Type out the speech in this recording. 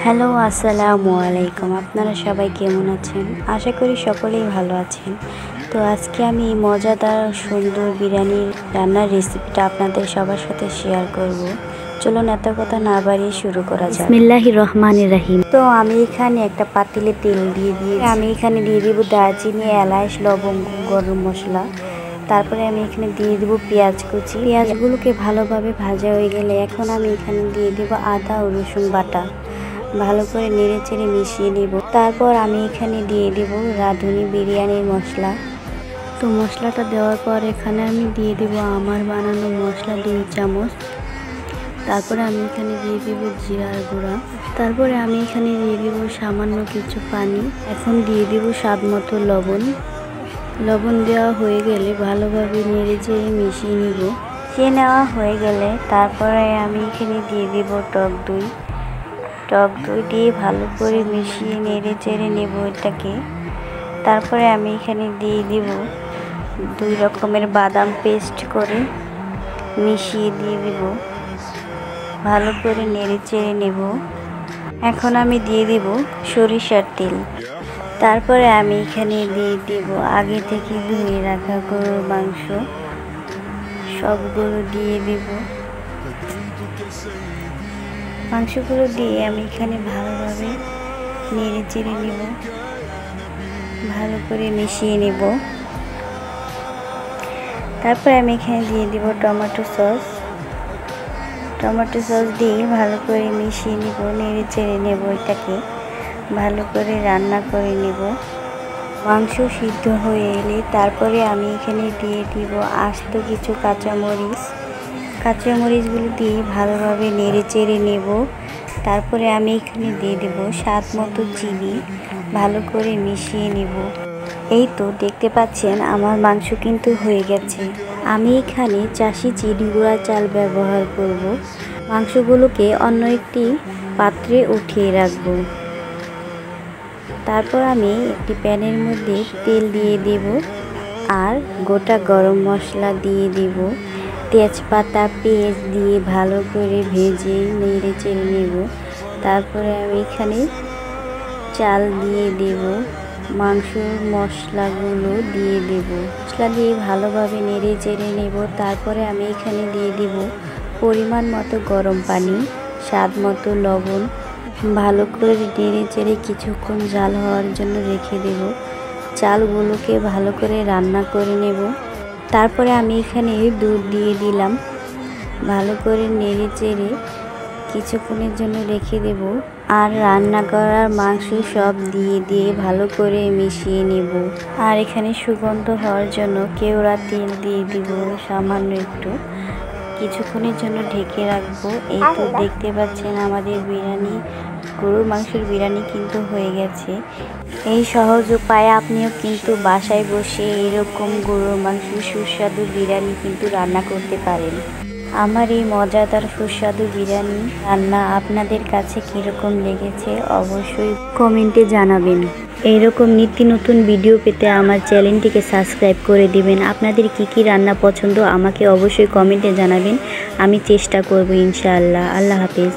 Hello আসসালামু আলাইকুম। আপনারা সবাই কেমন আছেন? আশা করি সকলেই ভালো আছেন। তো আজকে আমি মজাদার সুন্দর বিরিয়ানি রান্নার রেসিপিটা আপনাদের সবার সাথে শেয়ার করব। চলুন এত কথা না বাড়িয়ে শুরু করা যাক। বিসমিল্লাহির রহমানির রহিম। তো আমি এখানে একটা পাতিলে তেল দিয়ে দিয়েছি। আমি এখানে দিয়ে দিব দারচিনি, এলাচ, লবঙ্গ, গরম মশলা। তারপরে আমি এখানে দিয়ে দিব পেঁয়াজ কুচি। পেঁয়াজগুলোকে ভালোভাবে ভাজা হয়ে গেলে এখন আমি এখানে দিয়ে দিব আদা ও রসুন বাটা। ভালো করে নেড়ে চেড়ে মিশিয়ে নেব। তারপর আমি এখানে দিয়ে দেব রাঁধুনি বিরিয়ানির মশলা। তো মশলাটা দেওয়ার পর এখানে আমি দিয়ে দেব আমার বানানো মশলা 2 চামচ। তারপরে আমি এখানে দিয়ে দেব জিরার গুঁড়া। তারপরে আমি এখানে দিয়ে দেব সামান্য কিছু পানি। এখন দিয়ে দেব স্বাদ মতো লবণ। লবণ দেওয়া হয়ে গেলে ভালোভাবে নেড়ে চেড়ে মিশিয়ে নেব। মিশিয়ে নেওয়া হয়ে গেলে তারপরে আমি এখানে দিয়ে দেব টক দই দিয়ে ভালো করে মিশিয়ে নেড়ে চেড়ে নেব এটাকে। তারপরে আমি এখানে দিয়ে দিব 2 রকমের বাদাম পেস্ট করে মিশিয়ে দিয়ে দেব। ভালো করে নেড়ে চেড়ে নেব। এখন আমি দিয়ে দেব সরিষার তেল। তারপরে আমি এখানে দিয়ে দেব আগে থেকে ধুয়ে রাখা গরুর মাংস। সবগুলো দিয়ে দেব। মাংসগুলো দিয়ে আমি এখানে ভালোভাবে নেড়ে চেড়ে নেব, ভালো করে মিশিয়ে নেব। তারপর আমি এখানে দিয়ে দেব টমেটো সস দিয়ে ভালো করে মিশিয়ে নেব, নেড়ে চেড়ে নেব। এটাকে ভালো করে রান্না করে নেব। মাংস সিদ্ধ হয়ে এলে তারপরে আমি এখানে দিয়ে দিব আস্ত কিছু কাঁচামরিচগুলো দিয়ে ভালোভাবে নেড়ে চেড়ে নেব। তারপরে আমি এখানে দিয়ে দেব স্বাদ মতো চিনি। ভালো করে মিশিয়ে নেব। এই তো দেখতে পাচ্ছেন আমার মাংস কিন্তু হয়ে গেছে। আমি এখানে চাষি চিনি গুঁড়া চাল ব্যবহার করব। মাংসগুলোকে অন্য একটি পাত্রে উঠিয়ে রাখব। তারপর আমি একটি প্যানের মধ্যে তেল দিয়ে দেব আর গোটা গরম মশলা দিয়ে দেব। তেজপাতা, পেঁয়াজ দিয়ে ভালো করে ভেজে নেড়ে চেড়ে নেব। তারপরে আমি এখানে চাল দিয়ে দেব, মাংসর মশলাগুলো দিয়ে দেব। মশলা দিয়ে ভালোভাবে নেড়ে চেড়ে নেব। তারপরে আমি এখানে দিয়ে দেব পরিমাণ মতো গরম পানি, স্বাদ মতো লবণ। ভালো করে নেড়ে চেড়ে কিছুক্ষণ জাল হওয়ার জন্য রেখে দেব। চালগুলোকে ভালো করে রান্না করে নেব। তারপরে আমি এখানে দুধ দিয়ে দিলাম। ভালো করে নেড়ে চেড়ে কিছুক্ষণের জন্য রেখে দেব। আর রান্না করার মাংস সব দিয়ে ভালো করে মিশিয়ে নেব। আর এখানে সুগন্ধ হওয়ার জন্য কেওড়া তেল দিয়ে দিব সামান্য একটু। কিছুক্ষণের জন্য ঢেকে রাখবো। এই তো দেখতে পাচ্ছেন আমাদের বিরিয়ানি, গরুর মাংসের বিরিয়ানি কিন্তু হয়ে গেছে। এই সহজ উপায়ে আপনিও কিন্তু বাসায় বসে এরকম গরুর মাংসের সুস্বাদু বিরিয়ানি কিন্তু রান্না করতে পারেন। আমার এই মজাদার সুস্বাদু বিরিয়ানি রান্না আপনাদের কাছে কীরকম লেগেছে অবশ্যই কমেন্টে জানাবেন। এইরকম নিত্য নতুন ভিডিও পেতে আমার চ্যানেলটিকে সাবস্ক্রাইব করে দিবেন। আপনাদের কি রান্না পছন্দ আমাকে অবশ্যই কমেন্টে জানাবেন। আমি চেষ্টা করব ইনশাআল্লাহ। আল্লাহ হাফেজ।